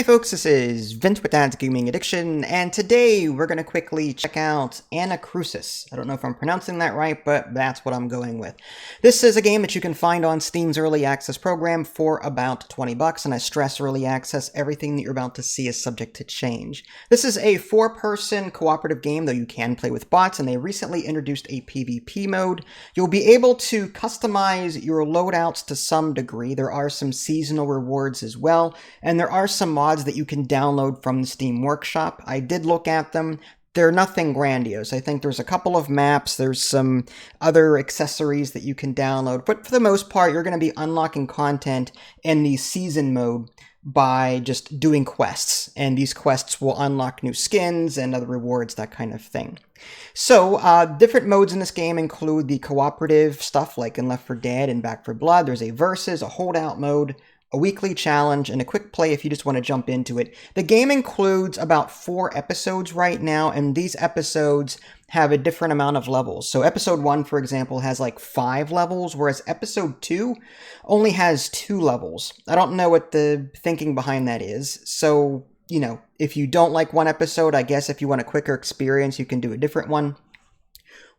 Hey folks, this is Vince with Dad's Gaming Addiction, and today we're going to quickly check out Anacrusis. I don't know if I'm pronouncing that right, but that's what I'm going with. This is a game that you can find on Steam's Early Access program for about $20, and I stress early access, everything that you're about to see is subject to change. This is a 4-person cooperative game, though you can play with bots, and they recently introduced a PvP mode. You'll be able to customize your loadouts to some degree. There are some seasonal rewards as well, and there are some mods that you can download from the Steam Workshop. I did look at them. They're nothing grandiose. I think there's a couple of maps, there's some other accessories that you can download, but for the most part, you're going to be unlocking content in the season mode by just doing quests, and these quests will unlock new skins and other rewards, that kind of thing. So, different modes in this game include the cooperative stuff like in Left 4 Dead and Back 4 Blood. There's a versus, a holdout mode, a weekly challenge, and a quick play if you just want to jump into it. The game includes about 4 episodes right now, and these episodes have a different amount of levels. So episode 1, for example, has like 5 levels, whereas episode 2 only has 2 levels. I don't know what the thinking behind that is. So, you know, if you don't like one episode, I guess if you want a quicker experience, you can do a different one.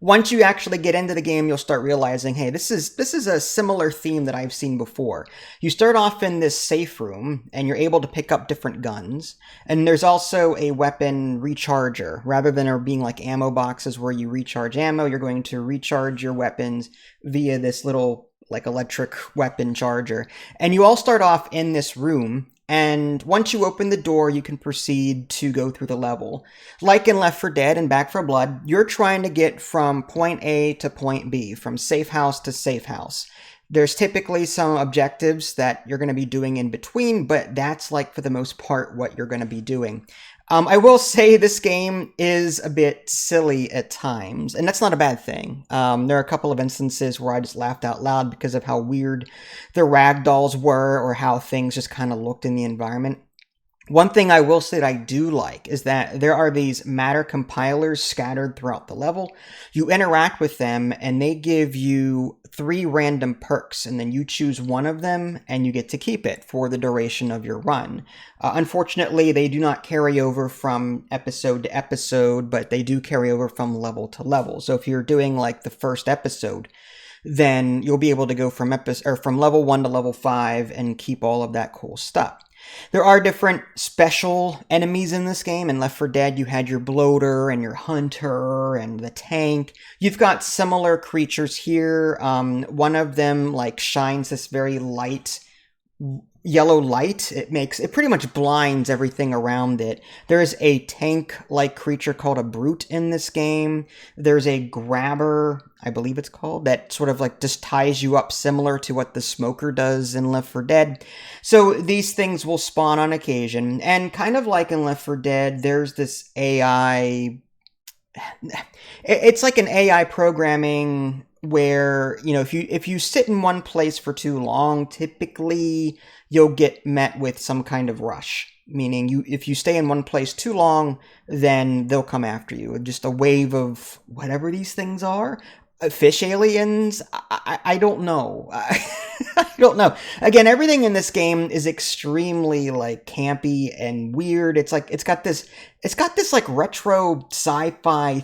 Once you actually get into the game, you'll start realizing, hey, this is a similar theme that I've seen before. You start off in this safe room, and you're able to pick up different guns. And there's also a weapon recharger. Rather than there being like ammo boxes where you recharge ammo, you're going to recharge your weapons via this little like electric weapon charger. And you all start off in this room. And once you open the door, you can proceed to go through the level. Like in Left 4 Dead and Back 4 Blood, you're trying to get from point A to point B, from safe house to safe house. There's typically some objectives that you're going to be doing in between, but that's like for the most part what you're going to be doing. I will say this game is a bit silly at times, and that's not a bad thing. There are a couple of instances where I just laughed out loud because of how weird the ragdolls were or how things just kind of looked in the environment. One thing I will say that I do like is that there are these matter compilers scattered throughout the level. You interact with them and they give you 3 random perks, and then you choose one of them and you get to keep it for the duration of your run. Unfortunately, they do not carry over from episode to episode, but they do carry over from level to level. So if you're doing like the first episode, then you'll be able to go from level 1 to level 5 and keep all of that cool stuff. There are different special enemies in this game. In Left 4 Dead, you had your bloater and your hunter and the tank. You've got similar creatures here. One of them like shines this very light yellow light. It pretty much blinds everything around it. There's a tank-like creature called a brute in this game. There's a grabber, I believe it's called, that sort of like just ties you up similar to what the smoker does in Left 4 Dead. So these things will spawn on occasion, and kind of like in Left 4 Dead, there's this AI. It's like an AI programming where, you know, if you sit in one place for too long, typically you'll get met with some kind of rush. Meaning, if you stay in one place too long, then they'll come after you. Just a wave of whatever these things are. Fish aliens? I don't know. I don't know. Again, everything in this game is extremely like campy and weird. It's got this like retro sci-fi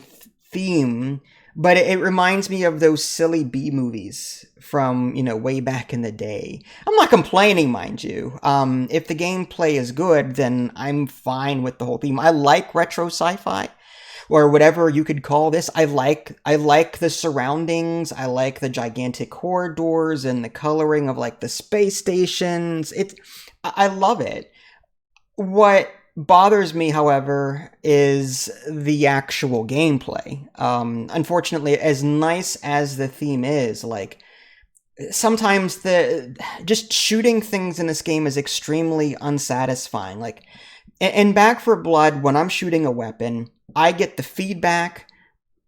theme, but it reminds me of those silly B movies from, you know, way back in the day. I'm not complaining, mind you. If the gameplay is good, then I'm fine with the whole theme. I like retro sci-fi, or whatever you could call this. I like the surroundings. I like the gigantic corridors and the coloring of like the space stations. I love it. What bothers me, however, is the actual gameplay. Unfortunately, as nice as the theme is, like, sometimes just shooting things in this game is extremely unsatisfying. Like, in Back 4 Blood, when I'm shooting a weapon, I get the feedback.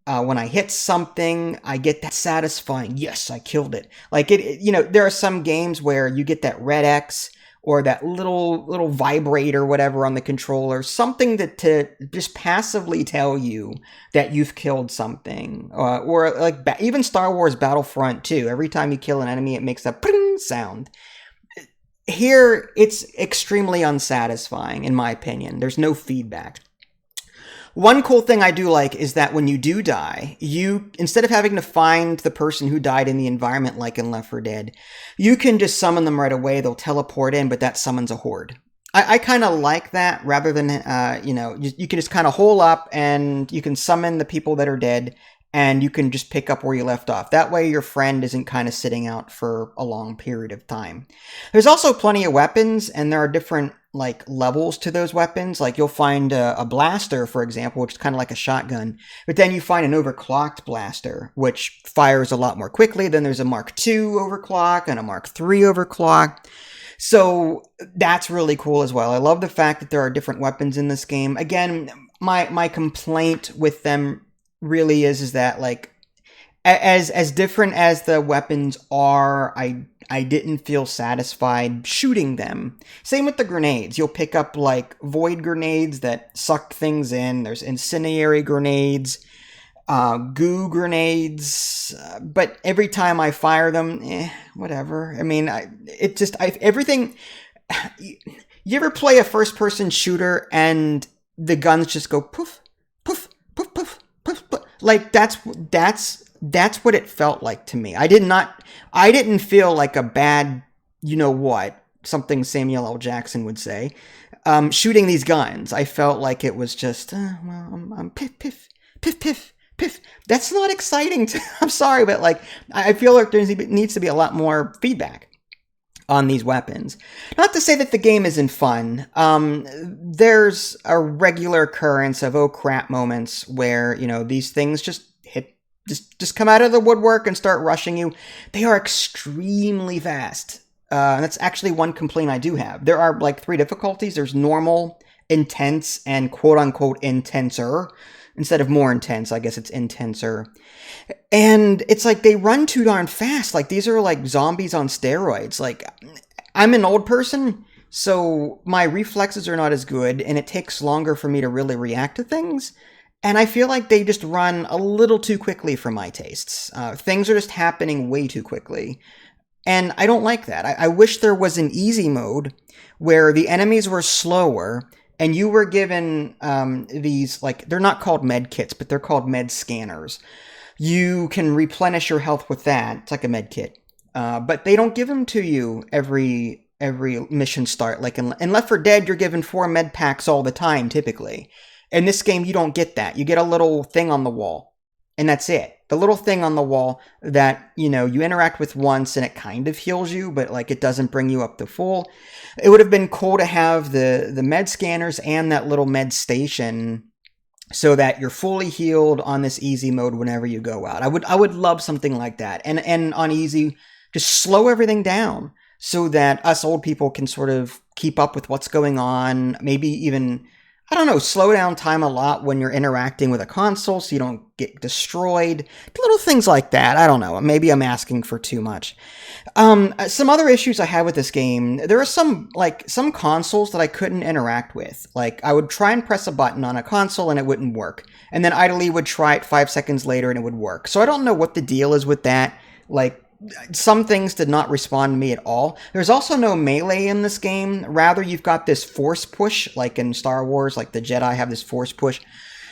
When I hit something, I get that satisfying, yes, I killed it. Like, you know, there are some games where you get that red X or that little vibrate or whatever on the controller, something to just passively tell you that you've killed something. Or like even Star Wars Battlefront 2, every time you kill an enemy, it makes a ping sound. Here, it's extremely unsatisfying, in my opinion. There's no feedback. One cool thing I do like is that when you do die, you, instead of having to find the person who died in the environment like in Left 4 Dead, you can just summon them right away. They'll teleport in, but that summons a horde. I kind of like that rather than, you can just kind of hole up and you can summon the people that are dead and you can just pick up where you left off. That way your friend isn't kind of sitting out for a long period of time. There's also plenty of weapons, and there are different like levels to those weapons. Like you'll find a blaster, for example, which is kind of like a shotgun, but then you find an overclocked blaster, which fires a lot more quickly. Then there's a Mark II overclock and a Mark III overclock. So that's really cool as well. I love the fact that there are different weapons in this game. Again, my complaint with them really is that like as different as the weapons are, I didn't feel satisfied shooting them. Same with the grenades. You'll pick up like void grenades that suck things in. There's incendiary grenades, goo grenades, but every time I fire them, whatever. I mean, everything. You ever play a first-person shooter and the guns just go poof, poof, poof, poof, poof, poof? Like that's what it felt like to me. I didn't feel like a bad, you know what, something Samuel L. Jackson would say, shooting these guns. I felt like it was just, I'm piff, piff, piff, piff, piff. That's not exciting. I'm sorry, but like, I feel like there needs to be a lot more feedback on these weapons. Not to say that the game isn't fun. There's a regular occurrence of oh crap moments where, these things just come out of the woodwork and start rushing you. They are extremely fast. And that's actually one complaint I do have. There are like 3 difficulties. There's normal, intense, and quote-unquote intenser. Instead of more intense, I guess it's intenser. And it's like they run too darn fast. Like these are like zombies on steroids. Like I'm an old person, so my reflexes are not as good, and it takes longer for me to really react to things. And I feel like they just run a little too quickly for my tastes. Things are just happening way too quickly. And I don't like that. I wish there was an easy mode where the enemies were slower and you were given these, like, they're not called med kits, but they're called med scanners. You can replenish your health with that. It's like a med kit. But they don't give them to you every mission start. Like in Left 4 Dead, you're given 4 med packs all the time, typically. In this game, you don't get that. You get a little thing on the wall, and that's it. The little thing on the wall that, you interact with once, and it kind of heals you, but, like, it doesn't bring you up to full. It would have been cool to have the med scanners and that little med station so that you're fully healed on this easy mode whenever you go out. I would love something like that. And on easy, just slow everything down so that us old people can sort of keep up with what's going on, maybe even, I don't know, slow down time a lot when you're interacting with a console so you don't get destroyed. Little things like that. I don't know. Maybe I'm asking for too much. Some other issues I had with this game, there are some consoles that I couldn't interact with. Like, I would try and press a button on a console and it wouldn't work. And then idly would try it 5 seconds later and it would work. So I don't know what the deal is with that. Like, some things did not respond to me at all. There's also no melee in this game. Rather, you've got this force push, like in Star Wars, like the Jedi have this force push.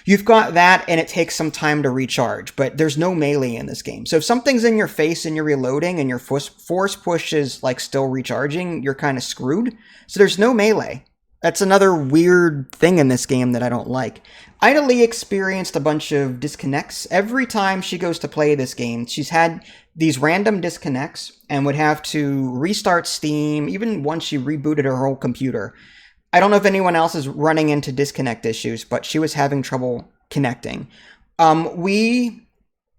You've got that, and it takes some time to recharge, but there's no melee in this game. So if something's in your face and you're reloading and your force push is like still recharging, you're kind of screwed. So there's no melee. That's another weird thing in this game that I don't like. Idly experienced a bunch of disconnects. Every time she goes to play this game, she's had these random disconnects and would have to restart Steam, even once she rebooted her whole computer. I don't know if anyone else is running into disconnect issues, but she was having trouble connecting. We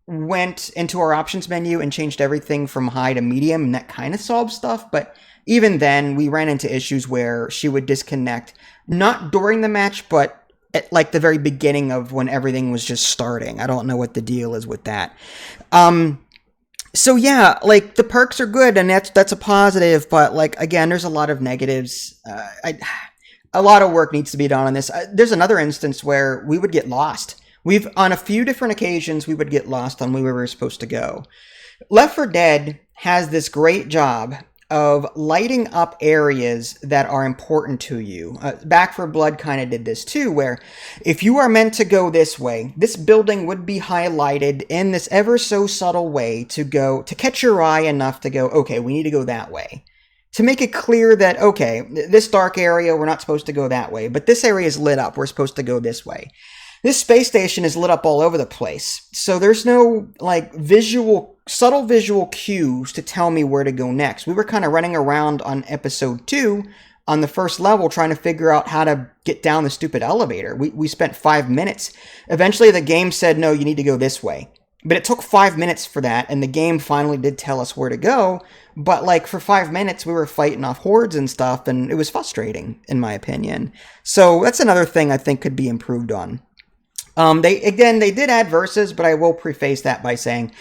went into our options menu and changed everything from high to medium, and that kind of solved stuff, but even then, we ran into issues where she would disconnect, not during the match, but at like the very beginning of when everything was just starting. I don't know what the deal is with that. So yeah, like the perks are good, and that's a positive, but like again, there's a lot of negatives. A lot of work needs to be done on this. There's another instance where we would get lost. On a few different occasions, we would get lost on where we were supposed to go. Left 4 Dead has this great job of lighting up areas that are important to you. Back 4 Blood kind of did this too, where if you are meant to go this way, this building would be highlighted in this ever so subtle way to catch your eye enough to go, okay, we need to go that way. To make it clear that, okay, this dark area, we're not supposed to go that way, but this area is lit up, we're supposed to go this way. This space station is lit up all over the place, so there's no, like, subtle visual cues to tell me where to go next. We were kind of running around on episode 2 on the first level trying to figure out how to get down the stupid elevator. We spent 5 minutes. Eventually the game said, no, you need to go this way. But it took 5 minutes for that, and the game finally did tell us where to go. But, like, for 5 minutes, we were fighting off hordes and stuff, and it was frustrating, in my opinion. So that's another thing I think could be improved on. They did add verses, but I will preface that by saying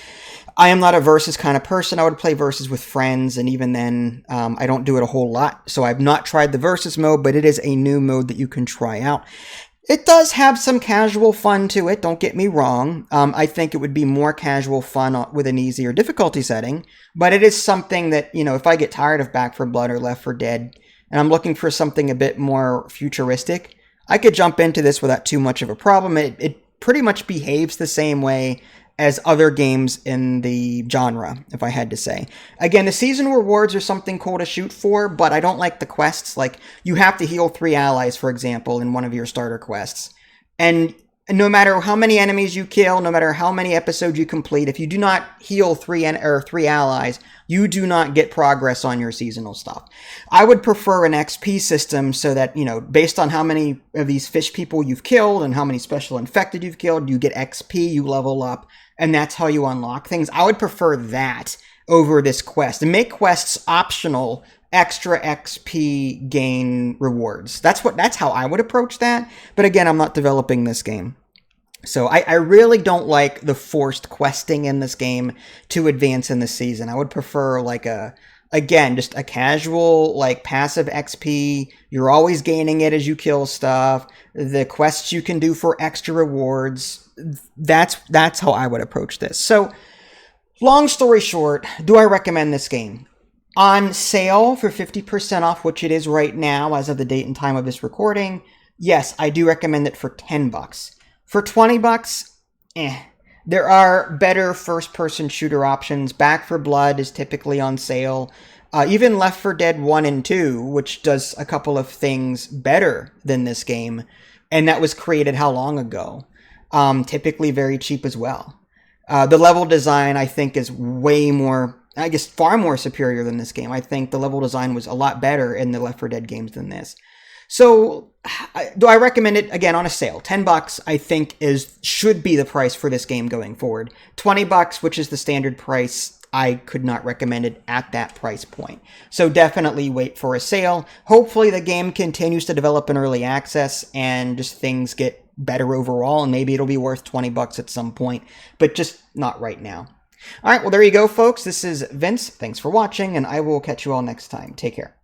I am not a versus kind of person. I would play versus with friends, and even then, I don't do it a whole lot. So I've not tried the versus mode, but it is a new mode that you can try out. It does have some casual fun to it, don't get me wrong. I think it would be more casual fun with an easier difficulty setting, but it is something that, you know, if I get tired of Back 4 Blood or Left 4 Dead, and I'm looking for something a bit more futuristic, I could jump into this without too much of a problem. It pretty much behaves the same way as other games in the genre, if I had to say. Again, the season rewards are something cool to shoot for, but I don't like the quests. Like, you have to heal 3 allies, for example, in one of your starter quests. And no matter how many enemies you kill, no matter how many episodes you complete, if you do not heal 3 allies, you do not get progress on your seasonal stuff. I would prefer an XP system so that, you know, based on how many of these fish people you've killed and how many special infected you've killed, you get XP, you level up, and that's how you unlock things. I would prefer that over this quest. And make quests optional, extra XP gain rewards. That's how I would approach that. But again, I'm not developing this game. So I really don't like the forced questing in this game to advance in the season. I would prefer like just a casual, like, passive XP. You're always gaining it as you kill stuff. The quests you can do for extra rewards. That's how I would approach this. So, long story short, do I recommend this game? On sale for 50% off, which it is right now as of the date and time of this recording, yes, I do recommend it for $10. For $20, There are better first-person shooter options. Back 4 Blood is typically on sale. Even Left 4 Dead 1 and 2, which does a couple of things better than this game, and that was created how long ago? Typically very cheap as well. The level design, I think, is way more, I guess, far more superior than this game. I think the level design was a lot better in the Left 4 Dead games than this. So, do I recommend it? Again, on a sale. $10, I think, should be the price for this game going forward. $20, which is the standard price, I could not recommend it at that price point. So definitely wait for a sale. Hopefully the game continues to develop in early access and just things get better overall, and maybe it'll be worth $20 at some point, but just not right now. All right, well, there you go, folks. This is Vince. Thanks for watching, and I will catch you all next time. Take care.